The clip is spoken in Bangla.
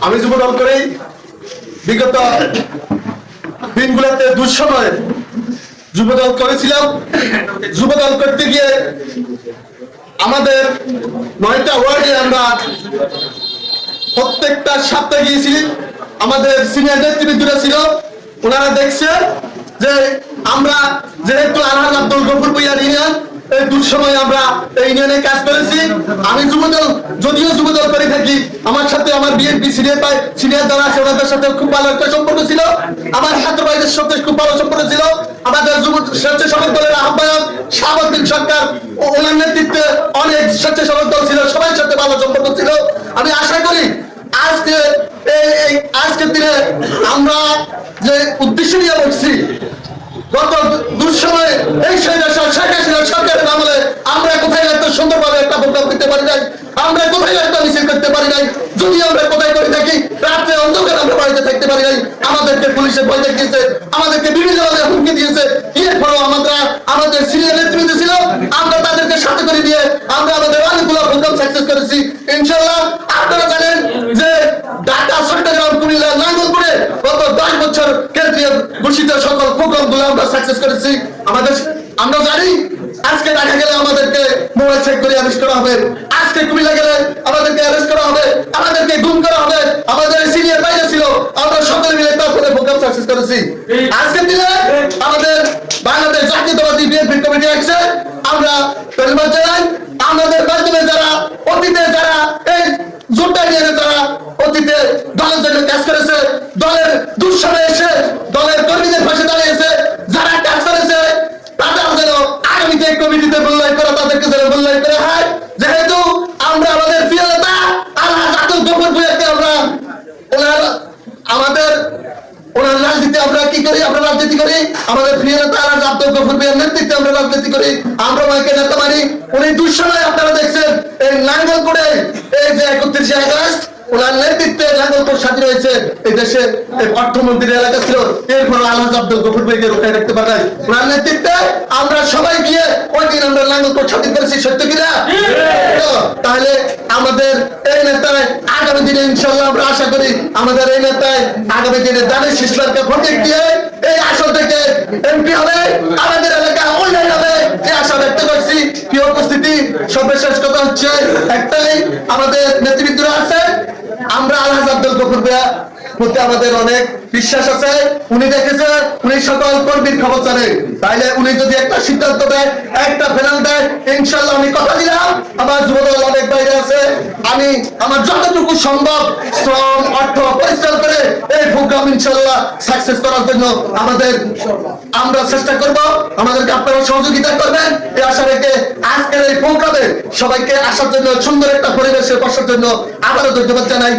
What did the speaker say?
আমি যুবদল করেই বিগত দিনগুলোতে দুঃসময়ে যুবদল করেছিলাম। যুবদল করতে গিয়ে আমাদের 9টা ওয়ার্ডে আমরা প্রত্যেকটা সপ্তাহে গিয়েছি। আমাদের সিনিয়র নেতৃবৃন্দরা ছিল, ওনারা দেখছে যে আমরা যেহেতু আলহাজ আব্দুল গফুর ভূঁইয়া ইউনিয়ন, এই দুঃসময়ে আমরা এই ইউনিয়নে কাজ করেছি। আমি যুবদল যদিও যুবদল করে থাকি, আমার সাথে আমার বিএনপি সিনিয়র যারা আছে ওনাদের সাথে খুব ভালো একটা সম্পর্ক ছিল। আমার ছাত্র ভাইদের সাথে খুব ভালো সম্পর্ক ছিল। আমাদের স্বেচ্ছাসেবক দলের আহ্বায়ক শাহাবুদ্দিন সরকার ওনার নেতৃত্বে অনেক স্বেচ্ছাসেবক দল ছিল, সবার সাথে ভালো সম্পর্ক ছিল। আমি আশা করি আজকের দিনে আমরা যে উদ্দেশ্য নিয়ে বলছি, গত দুঃসময়ে এই সরকারের আমলে আমরা কোথায় একটা সুন্দরভাবে একটা প্রোগ্রাম করতে পারি নাই, আমরা কোথায় একটা মিছিল করতে পারি নাই। যদি আমরা কোথায় করে থাকি, রাত্রে অন্ধকার আমরা বাড়িতে থাকতে পারি নাই। আমাদেরকে পুলিশে ভয় দেখিয়েছে, আমাদেরকে বিভিন্ন ধরনের হুমকি দিয়েছে। এরপরও আমাদের সিনিয়র নেতৃত্ব ছিল, আমরা তাদেরকে সাথে করে দিয়ে আমরা আমাদের অনেকগুলো প্রোগ্রাম সাকসেস করেছি ইনশাল্লাহ। আপনারা জানেন যে ঢাকা, চট্টগ্রাম, কুমিল্লা, নাঙ্গলপুরে গত 10 বছর কেন্দ্রীয় ঘোষিত সকল প্রোগ্রামগুলো আমরা সাকসেস করেছি। আমরা জানি আজকে ঢাকা গেলে আমাদেরকে মোবাইল চেক করে অ্যারেস্ট করা হবে, আজকে কুমিল্লা গেলে আমাদেরকে অ্যারেস্ট করা হবে, আমাদেরকে গুম করা হবে। আমাদের সিনিয়র বাইরে ছিল, আমরা সকলে মিলে তারপরে প্রোগ্রাম সাকসেস করেছি। আজকের দিনে আমাদের বাংলাদেশ জাতীয়তাবাদী বিএনপি কমিটি আছে, আমরা ধন্যবাদ জানাই। আমাদের মাধ্যমে যারা অতীতে যারা এই জোটটা নিয়ে যারা অতীতে দলের জন্য কাজ করেছে, দলের দুঃসময়ে এসে দলের কর্মীদের পাশে দাঁড়িয়েছে, যারা কাজ করেছে তাদের যেন আগামীতে কমিটিতে মূল্যায়ন করা, তাদেরকে যেন মূল্যায়ন করা হয়। যেহেতু আমরা আমাদের প্রিয় নেতা আলহাজ আব্দুল গফুর ভূঁইয়াকে আমরা ওনার রাজনীতি আমরা কি করি, আমরা রাজনীতি করি আমাদের প্রিয় নেতা আলহাজ আব্দুল গফুর ভূঁইয়ার নেতৃত্বে আমরা রাজনীতি করি, আমরা ওনাকে নেতা মানি। উনি দুঃসময় আপনারা দেখছেন এই নাঙ্গলপুরে এই যে 31শে আগস্ট ওনার নেতৃত্বে নাঙ্গলপুর স্বাধীন হয়েছে। এই দেশে অর্থমন্ত্রীর এলাকা ছিল, এরপর আলহাজ আব্দুল গফুর ভূঁইয়াকে রক্ষায় রাখতে পারে নাই। ওনার নেতৃত্বে আমরা সবাই গিয়ে ওই দিন আমরা নাঙ্গলপুর স্বাধীন করেছি, সত্য কিনা? তাহলে আমাদের এই নেতায় আগামী দিনে ইনশাল্লাহ আমরা আশা করি আমাদের এই নেতায় আগামী দিনে দানের শিশুকে ভোট দিয়ে এই আসন থেকে এমপি হবে, আমাদের এলাকা উন্নয়ন হবে, এই আশা ব্যক্ত করছি। প্রিয় উপস্থিতি, সর্বশেষ কথা হচ্ছে একটাই, আমাদের নেতৃবৃন্দরা আছে, আমরা আলহাজ আব্দুল গফুর ভূঁইয়ার প্রতি আমাদের অনেক বিশ্বাস আছে। উনি দেখেছে, উনি সকল কর্মীর খবর জানেন। তাইলে উনি যদি একটা সিদ্ধান্ত দেয়, একটা ফেরাল দেয়, ইনশাল্লাহ আমি কথা দিলাম আমার যুবদল অনেক বাইরে আছে, আমি আমার যতটুকু সম্ভব শ্রম অর্থ পরিশ্রম করে এই প্রোগ্রাম ইনশাল্লাহ সাকসেস করার জন্য আমরা চেষ্টা করব। আমাদেরকে আপনারা সহযোগিতা করবেন এই আশা রেখে আজকের এই প্রোগ্রামে সবাইকে আসার জন্য, সুন্দর একটা পরিবেশে বসার জন্য আবারও ধন্যবাদ জানাই।